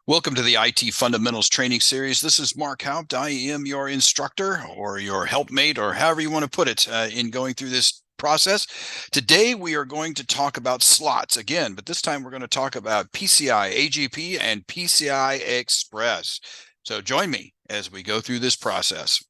Welcome to the IT Fundamentals Training Series. This is Mark Haupt. I am your instructor or your helpmate or however you want to put it in going through this process. Today we are going to talk about slots again, but this time we're going to talk about PCI AGP and PCI Express. So join me as we go through this process.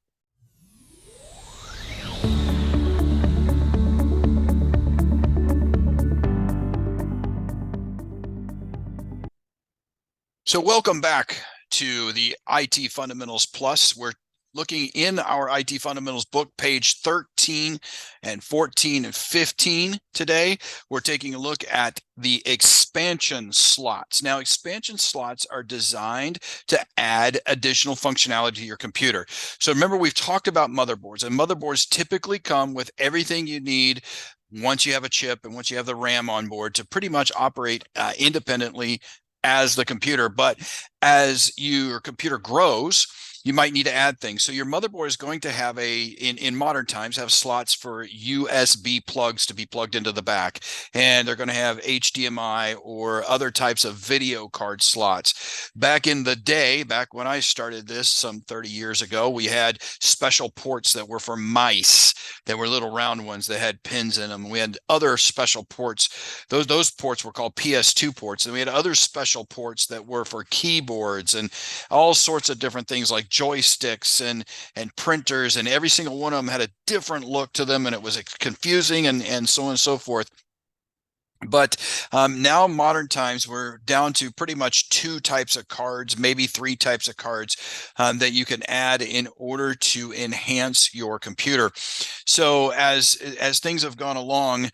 So welcome back to the IT Fundamentals Plus. We're looking in our IT Fundamentals book, page 13 and 14 and 15 today. We're taking a look at the expansion slots. Now, expansion slots are designed to add additional functionality to your computer. So remember, we've talked about motherboards, and motherboards typically come with everything you need once you have a chip and once you have the RAM on board to pretty much operate independently as the computer. But as your computer grows, you might need to add things. So your motherboard is going to have in modern times, have slots for USB plugs to be plugged into the back. And they're going to have HDMI or other types of video card slots. Back in the day, back when I started this some 30 years ago, we had special ports that were for mice. That were little round ones that had pins in them. We had other special ports. Those ports were called PS2 ports. And we had other special ports that were for keyboards and all sorts of different things like joysticks and printers, and every single one of them had a different look to them, and it was confusing and so on and so forth. But now modern times, we're down to pretty much two types of cards, maybe three types of cards that you can add in order to enhance your computer. So as things have gone along,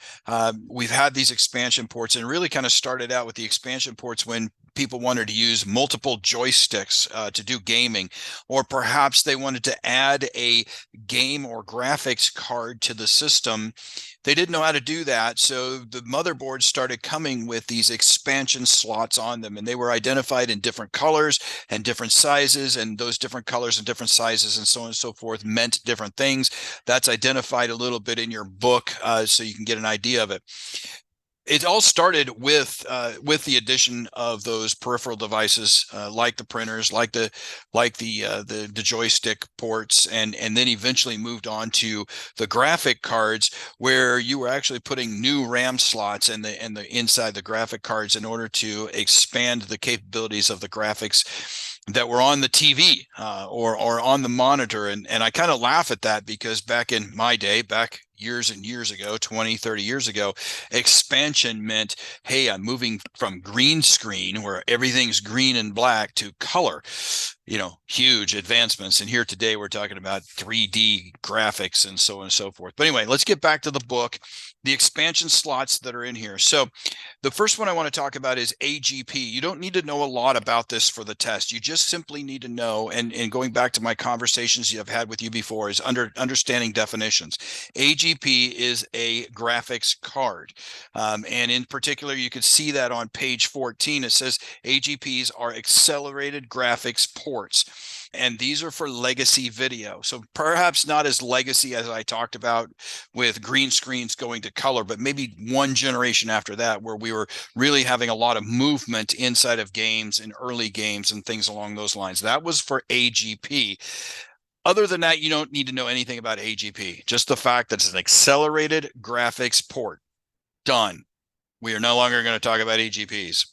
we've had these expansion ports, and really kind of started out with the expansion ports when people wanted to use multiple joysticks to do gaming, or perhaps they wanted to add a game or graphics card to the system. They didn't know how to do that, so the motherboards started coming with these expansion slots on them, and they were identified in different colors and different sizes, and those different colors and different sizes and so on and so forth meant different things. That's identified a little bit in your book, so you can get an idea of it. It all started with the addition of those peripheral devices, like the printers, like the joystick ports, and then eventually moved on to the graphic cards, where you were actually putting new RAM slots in the inside the graphic cards in order to expand the capabilities of the graphics that were on the TV or on the monitor. And I kind of laugh at that, because back in my day, back years and years ago, 20, 30 years ago, expansion meant, hey, I'm moving from green screen where everything's green and black to color. Huge advancements. And here today, we're talking about 3D graphics and so on and so forth. But anyway, let's get back to the book, the expansion slots that are in here. So the first one I want to talk about is AGP. You don't need to know a lot about this for the test. You just simply need to know, and going back to my conversations I've had with you before, is understanding definitions. AGP is a graphics card. And in particular, you can see that on page 14. It says AGPs are accelerated graphics ports. And these are for legacy video. So perhaps not as legacy as I talked about with green screens going to color, but maybe one generation after that, where we were really having a lot of movement inside of games and early games and things along those lines. That was for AGP. Other than that, you don't need to know anything about AGP. Just the fact that it's an accelerated graphics port. Done. We are no longer going to talk about AGPs.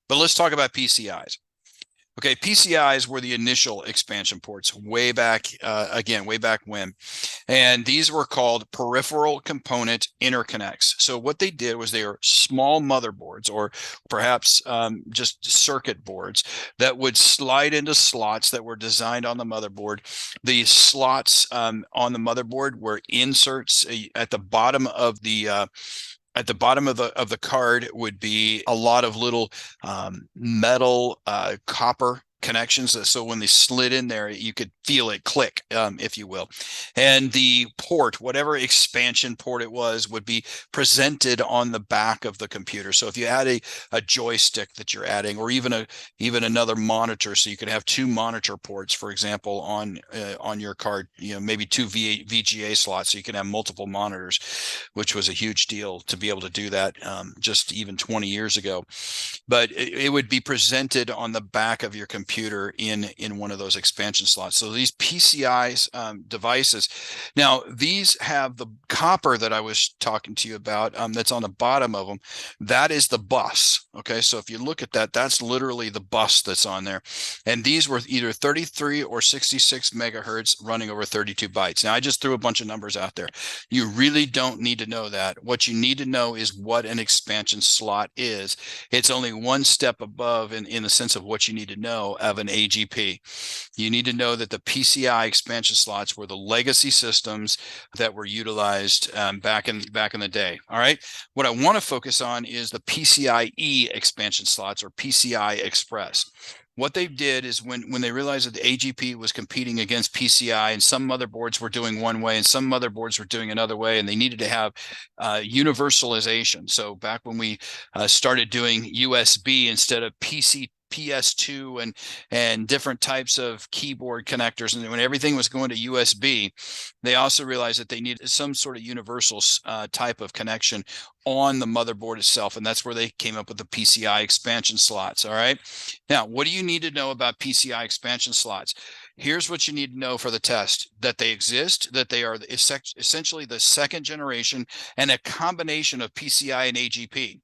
But let's talk about PCIs. Okay, PCIs were the initial expansion ports way back, way back when. And these were called peripheral component interconnects. So what they did was they were small motherboards, or perhaps just circuit boards, that would slide into slots that were designed on the motherboard. The slots on the motherboard were inserts at the bottom of the card would be a lot of little metal copper connections. So when they slid in there, you could feel it click, if you will. And the port, whatever expansion port it was, would be presented on the back of the computer. So if you had a joystick that you're adding, or even another monitor, so you could have two monitor ports, for example, on your card, maybe two VGA slots, so you can have multiple monitors, which was a huge deal to be able to do that, just even 20 years ago. But it would be presented on the back of your computer in one of those expansion slots. So these PCI devices, now these have the copper that I was talking to you about, that's on the bottom of them. That is the bus. Okay, so if you look at that, that's literally the bus that's on there. And these were either 33 or 66 megahertz running over 32 bytes. Now I just threw a bunch of numbers out there. You really don't need to know that. What you need to know is what an expansion slot is. It's only one step above in the sense of what you need to know of an AGP. You need to know that the PCI expansion slots were the legacy systems that were utilized back in the day. All right. What I want to focus on is the PCIe expansion slots, or PCI Express. What they did is when they realized that the AGP was competing against PCI, and some motherboards were doing one way and some motherboards were doing another way, and they needed to have universalization. So back when we started doing USB instead of PS2 and different types of keyboard connectors, and when everything was going to USB, they also realized that they needed some sort of universal type of connection on the motherboard itself, and that's where they came up with the PCI expansion slots. All right, now what do you need to know about PCI expansion slots? Here's what you need to know for the test: that they exist, that they are essentially the second generation and a combination of PCI and AGP.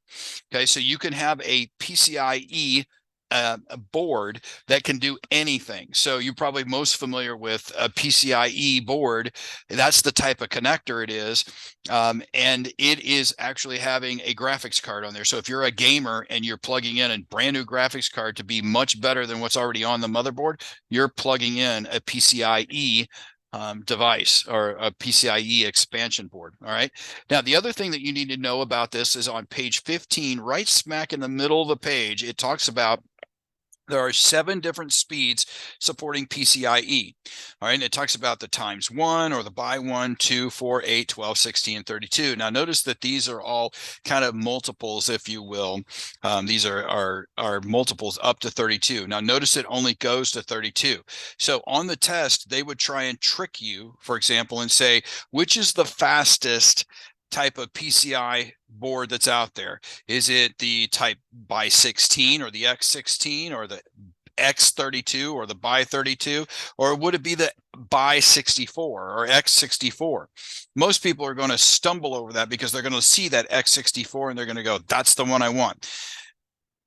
Okay, so you can have a PCIe a board that can do anything. So you're probably most familiar with a PCIe board. That's the type of connector it is. And it is actually having a graphics card on there. So if you're a gamer and you're plugging in a brand new graphics card to be much better than what's already on the motherboard, you're plugging in a PCIe device, or a PCIe expansion board. All right. Now, the other thing that you need to know about this is on page 15, right smack in the middle of the page, it talks about there are 7 different speeds supporting PCIe. All right, and it talks about the ×1, or the by 1, 2, 4, 8, 12, 16, and 32. Now, notice that these are all kind of multiples, if you will. These are multiples up to 32. Now, notice it only goes to 32. So on the test, they would try and trick you, for example, and say, which is the fastest type of PCI board that's out there? Is it the type by 16, or the X16, or the X32, or the by 32, or would it be the by 64 or X64? Most people are going to stumble over that because they're going to see that X64 and they're going to go, that's the one I want.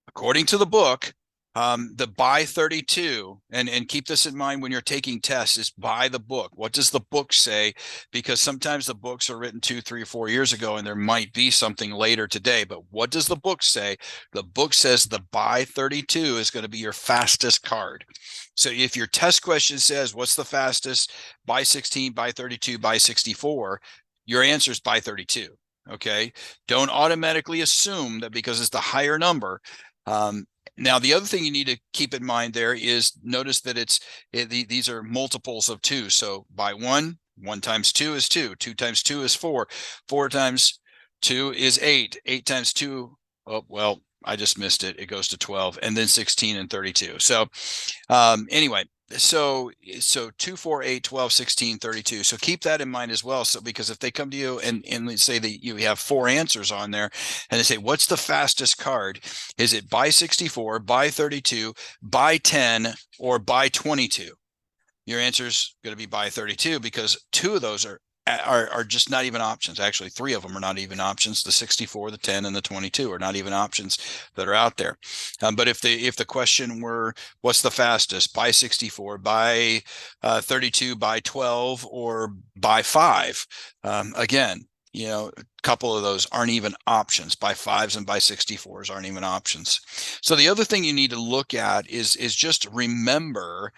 According to the book, the by 32, and keep this in mind when you're taking tests, is by the book. What does the book say? Because sometimes the books are written 2, 3, 4 years ago, and there might be something later today. But what does the book say? The book says the by 32 is going to be your fastest card. So if your test question says, what's the fastest? By 16, by 32, by 64, your answer is by 32. Okay. Don't automatically assume that because it's the higher number. Now, the other thing you need to keep in mind there is, notice that these are multiples of 2. So by 1 times 2 is 2. 2 times 2 is 4. 4 times 2 is 8. 8 times 2, oh, well, I just missed it. It goes to 12, and then 16 and 32. So anyway, so 2, 4, 8, 12, 16, 32. So keep that in mind as well. So because if they come to you and let's say that you have 4 answers on there, and they say, what's the fastest card? Is it by 64, by 32, by 10, or by 22? Your answer is going to be by 32, because 2 of those are just not even options. Actually, 3 of them are not even options. The 64, the 10, and the 22 are not even options that are out there. But if the question were, what's the fastest? By 64, by 32, by 12, or by 5? Again, a couple of those aren't even options. By 5s and by 64s aren't even options. So the other thing you need to look at is just remember,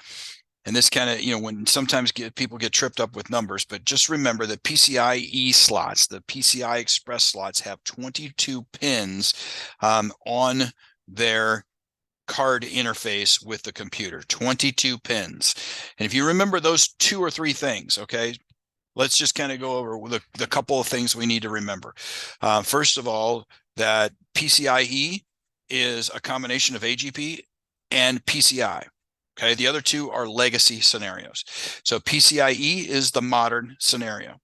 and this kind of, when sometimes people get tripped up with numbers, but just remember that PCIe slots, the PCI Express slots, have 22 pins on their card interface with the computer, 22 pins. And if you remember those 2 or 3 things, okay, let's just kind of go over the couple of things we need to remember. First of all, that PCIe is a combination of AGP and PCI. Okay, the other two are legacy scenarios. So PCIe is the modern scenario.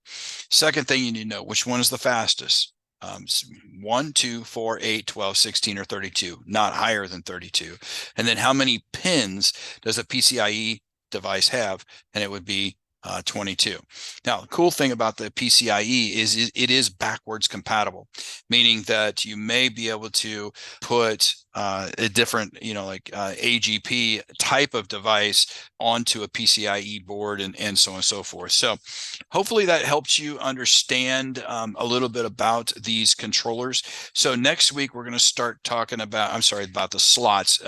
Second thing you need to know, which one is the fastest? 1, 2, 4, 8, 12, 16, or 32, not higher than 32. And then how many pins does a PCIe device have? And it would be 22. Now, the cool thing about the PCIe is it is backwards compatible, meaning that you may be able to put a different, like AGP type of device onto a PCIe board and so on and so forth. So hopefully that helps you understand a little bit about these controllers. So next week, we're going to start talking about, about the slots.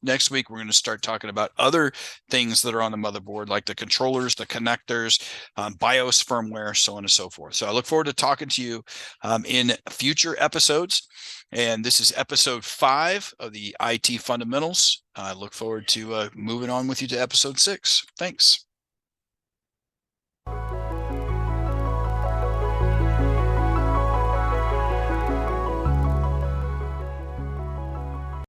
Next week, we're going to start talking about other things that are on the motherboard, like the controllers, the connectors, BIOS firmware, so on and so forth. So I look forward to talking to you in future episodes. And this is episode 5 of the IT Fundamentals. I look forward to moving on with you to episode 6. Thanks.